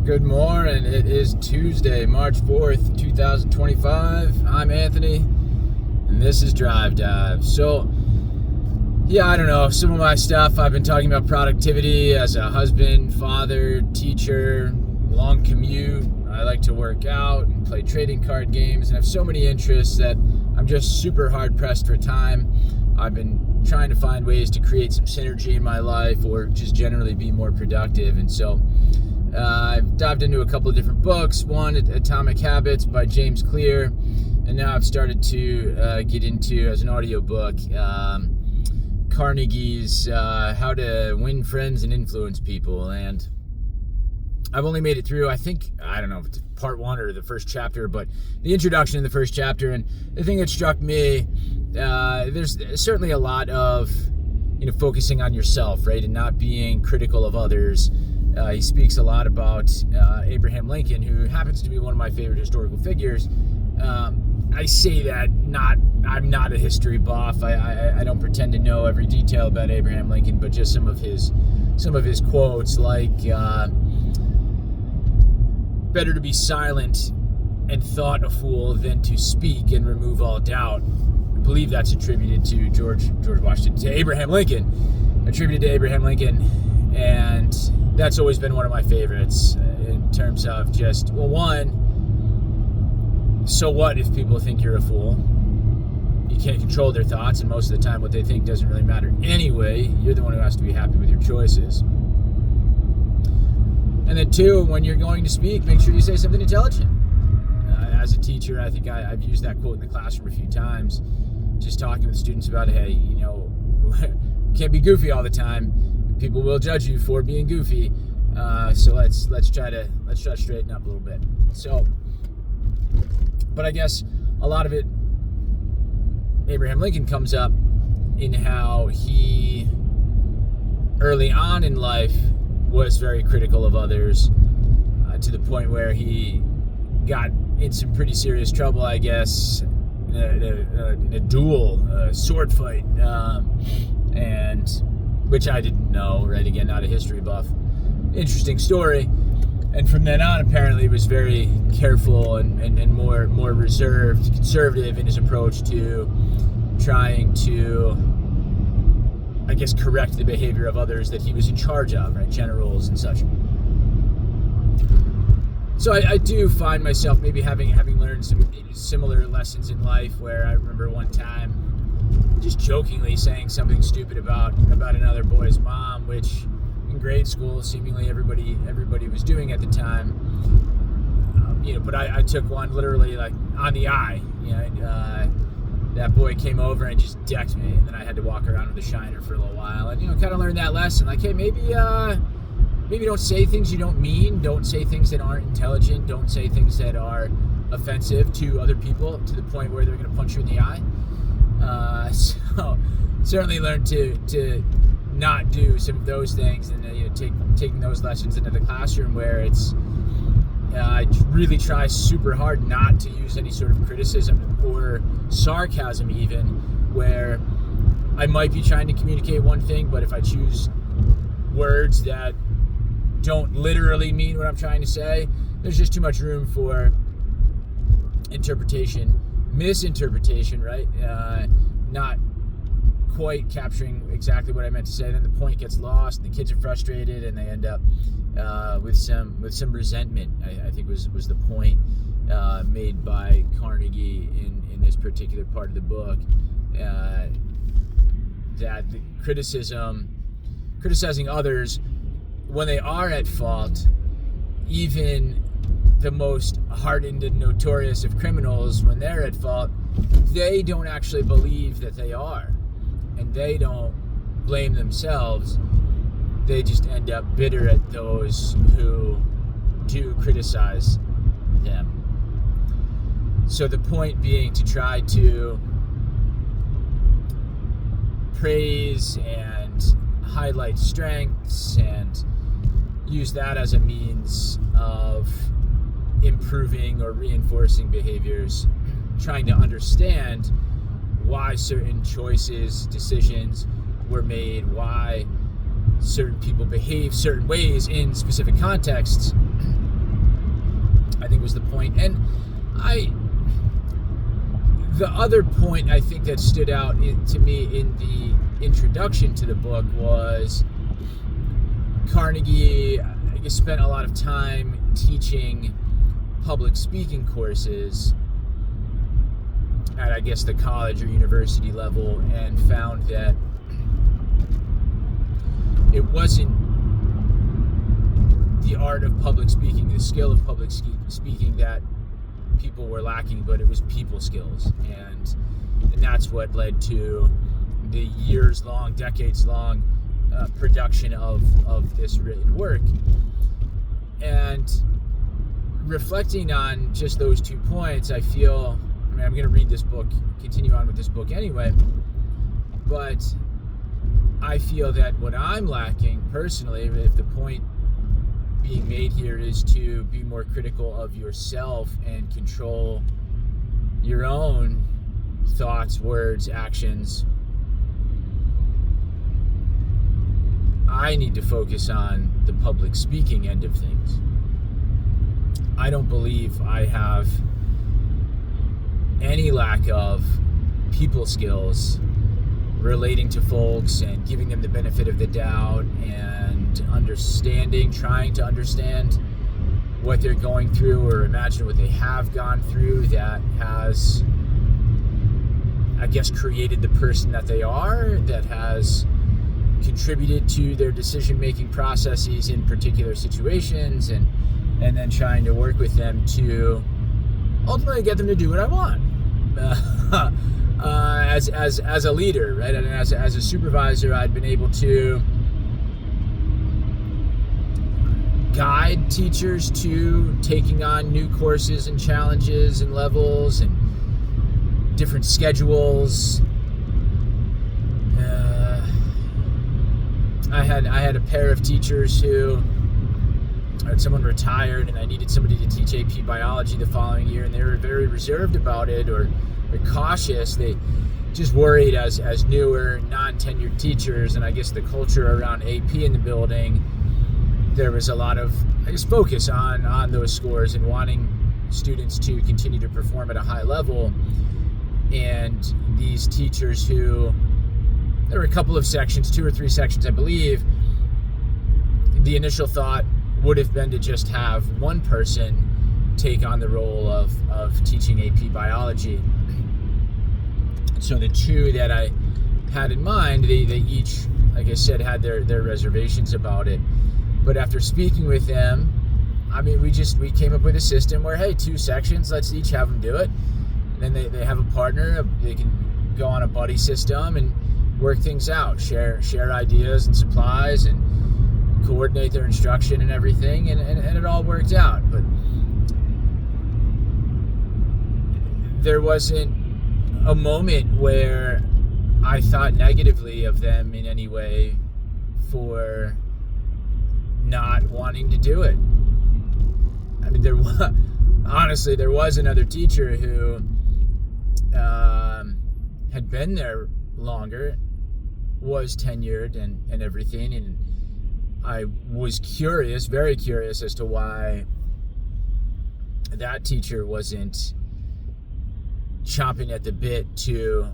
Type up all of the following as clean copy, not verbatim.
Good morning. It is Tuesday, March 4th, 2025. I'm Anthony, and this is Drive Dive. So, I don't know, some of my stuff, I've been talking about productivity as a husband, father, teacher, long commute. I like to work out and play trading card games, and have so many interests that I'm just super hard pressed for time. I've been trying to find ways to create some synergy in my life or just generally be more productive. And so I've dived into a couple of different books. One, Atomic Habits by James Clear. And now I've started to get into, as an audiobook, Carnegie's How to Win Friends and Influence People. And I've only made it through, I don't know if it's part one or the first chapter, but the introduction in the first chapter. And the thing that struck me, there's certainly a lot of, focusing on yourself, right? And not being critical of others. He speaks a lot about Abraham Lincoln, who happens to be one of my favorite historical figures. I say that I'm not a history buff. I don't pretend to know every detail about Abraham Lincoln, but just some of his quotes, like better to be silent and thought a fool than to speak and remove all doubt. I believe that's attributed to George Washington, to Abraham Lincoln, attributed to Abraham Lincoln. And that's always been one of my favorites in terms of just, one, so what if people think you're a fool? You can't control their thoughts, and most of the time what they think doesn't really matter anyway. You're the one who has to be happy with your choices. And then two, when you're going to speak, make sure you say something intelligent. As a teacher, I think I've used that quote in the classroom a few times, just talking with students about, hey, can't be goofy all the time. People will judge you for being goofy. So let's try to straighten up a little bit. So, but I guess a lot of it, Abraham Lincoln comes up in how he, early on in life, was very critical of others, to the point where he got in some pretty serious trouble, I guess, in a duel, a sword fight, and which I didn't know, right? Again, not a history buff. Interesting story. And from then on, apparently, was very careful and more reserved, conservative in his approach to trying to, I guess, correct the behavior of others that he was in charge of, right? Generals and such. So I do find myself maybe having learned some similar lessons in life, where I remember one time just jokingly saying something stupid about another boy's mom, which in grade school seemingly everybody was doing at the time. But I took one literally like on the eye. That boy came over and just decked me, and then I had to walk around with a shiner for a little while, and kind of learned that lesson. Like, hey, maybe don't say things you don't mean. Don't say things that aren't intelligent. Don't say things that are offensive to other people to the point where they're going to punch you in the eye. So certainly learned to not do some of those things, and taking those lessons into the classroom, where it's I really try super hard not to use any sort of criticism or sarcasm, even where I might be trying to communicate one thing, but if I choose words that don't literally mean what I'm trying to say, there's just too much room for misinterpretation, right? Not quite capturing exactly what I meant to say. Then the point gets lost, and the kids are frustrated, and they end up with some resentment. I think was the point made by Carnegie in this particular part of the book, that the criticizing others when they are at fault, even the most hardened and notorious of criminals, when they're at fault, they don't actually believe that they are, and they don't blame themselves. They just end up bitter at those who do criticize them. So the point being to try to praise and highlight strengths and use that as a means of improving or reinforcing behaviors, trying to understand why certain choices, decisions were made, why certain people behave certain ways in specific contexts, think was the point. And the other point I think that stood out to me in the introduction to the book was Carnegie, I guess, spent a lot of time teaching public speaking courses at, I guess, the college or university level, and found that it wasn't the art of public speaking, the skill of public speaking that people were lacking, but it was people skills. And that's what led to the years-long, decades-long production of this written work. And reflecting on just those 2 points, I feel, I mean, I'm going to read this book, continue on with this book anyway, but I feel that what I'm lacking personally, if the point being made here is to be more critical of yourself and control your own thoughts, words, actions, I need to focus on the public speaking end of things. I don't believe I have any lack of people skills relating to folks and giving them the benefit of the doubt and trying to understand what they're going through or imagine what they have gone through that has, I guess, created the person that they are, that has contributed to their decision-making processes in particular situations, and then trying to work with them to ultimately get them to do what I want. As a leader, right? And as a supervisor, I'd been able to guide teachers to taking on new courses and challenges and levels and different schedules. I had a pair of teachers who, someone retired and I needed somebody to teach AP biology the following year, and they were very reserved about it or cautious. They just worried as newer, non-tenured teachers, and I guess the culture around AP in the building, there was a lot of, I guess, focus on those scores and wanting students to continue to perform at a high level. And these teachers who, there were a couple of sections, 2 or 3 sections, I believe, the initial thought would have been to just have one person take on the role of teaching AP biology. So the 2 that I had in mind, they each, like I said, had their reservations about it. But after speaking with them, I mean, we came up with a system where, hey, 2 sections, let's each have them do it. And then they have a partner, they can go on a buddy system and work things out, share ideas and supplies and coordinate their instruction and everything, and it all worked out. But there wasn't a moment where I thought negatively of them in any way for not wanting to do it. I mean, there was another teacher who had been there longer, was tenured and everything, and I was curious, very curious, as to why that teacher wasn't chomping at the bit to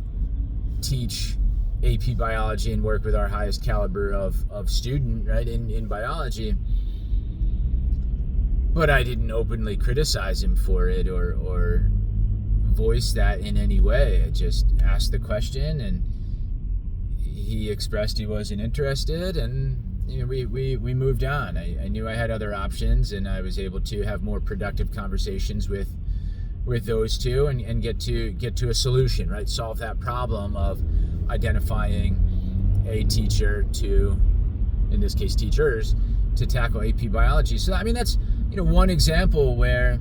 teach AP biology and work with our highest caliber of student, right, in biology. But I didn't openly criticize him for it or voice that in any way. I just asked the question, and he expressed he wasn't interested, and we moved on. I knew I had other options, and I was able to have more productive conversations with those 2 and get to a solution, right? Solve that problem of identifying a teacher to, in this case, teachers, to tackle AP biology. So, I mean, that's, one example where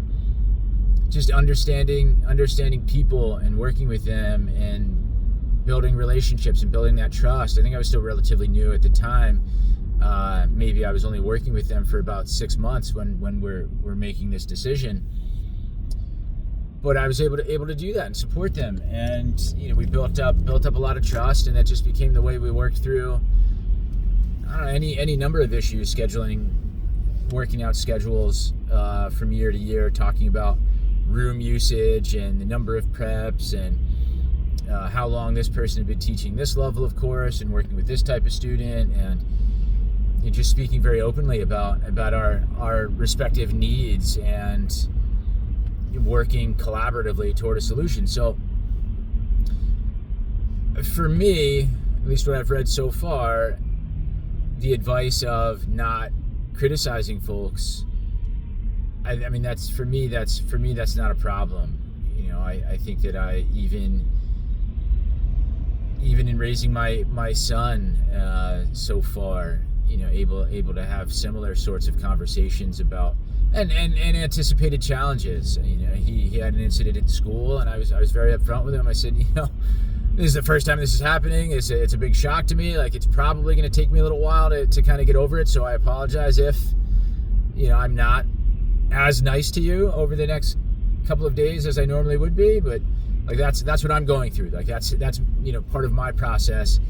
just understanding people and working with them and building relationships and building that trust. I think I was still relatively new at the time. Maybe I was only working with them for about 6 months when we're making this decision. But I was able to do that and support them, and we built up a lot of trust, and that just became the way we worked through, I don't know, any number of issues, scheduling working out schedules from year to year, talking about room usage and the number of preps and how long this person had been teaching this level of course and working with this type of student, and just speaking very openly about our respective needs and working collaboratively toward a solution. So for me, at least what I've read so far, the advice of not criticizing folks, I mean, that's not a problem. I think that I even in raising my son so far, able to have similar sorts of conversations about and anticipated challenges. He had an incident at school, and I was very upfront with him. I said, this is the first time this is happening. It's a big shock to me. Like, it's probably going to take me a little while to kind of get over it. So I apologize if, I'm not as nice to you over the next couple of days as I normally would be. But like, that's what I'm going through. Like, that's part of my process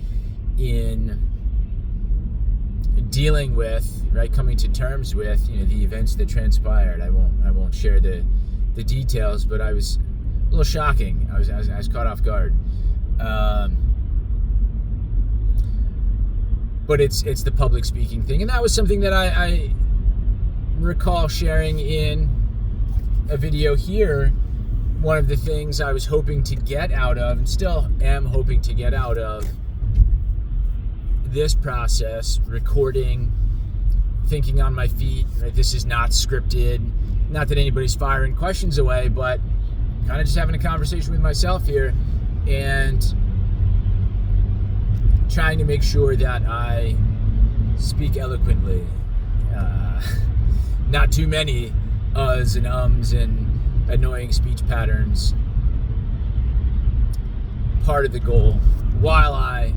in dealing with, right, coming to terms with, the events that transpired. I won't share the details, but I was a little shocking. I was caught off guard. But it's the public speaking thing, and that was something that I recall sharing in a video here. One of the things I was hoping to get out of, and still am hoping to get out of this process, recording, thinking on my feet, right? This is not scripted. Not that anybody's firing questions away, but kind of just having a conversation with myself here and trying to make sure that I speak eloquently. Not too many uhs and ums and annoying speech patterns. Part of the goal, while I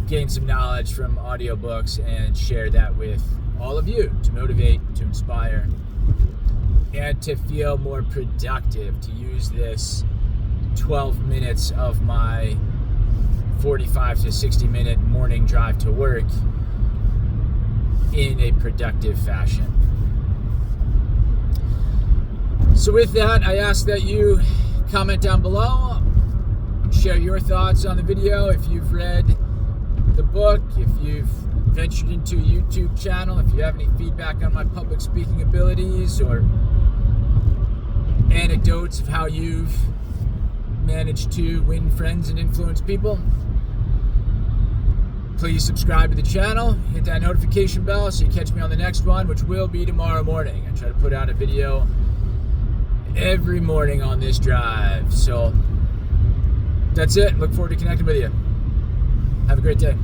gain some knowledge from audiobooks and share that with all of you to motivate, to inspire, and to feel more productive, to use this 12 minutes of my 45 to 60 minute morning drive to work in a productive fashion. So with that, I ask that you comment down below, share your thoughts on the video. If you've read the book, if you've ventured into a YouTube channel, if you have any feedback on my public speaking abilities or anecdotes of how you've managed to win friends and influence people, please subscribe to the channel, hit that notification bell so you catch me on the next one, which will be tomorrow morning. I try to put out a video every morning on this drive. So that's it. Look forward to connecting with you. Have a great day.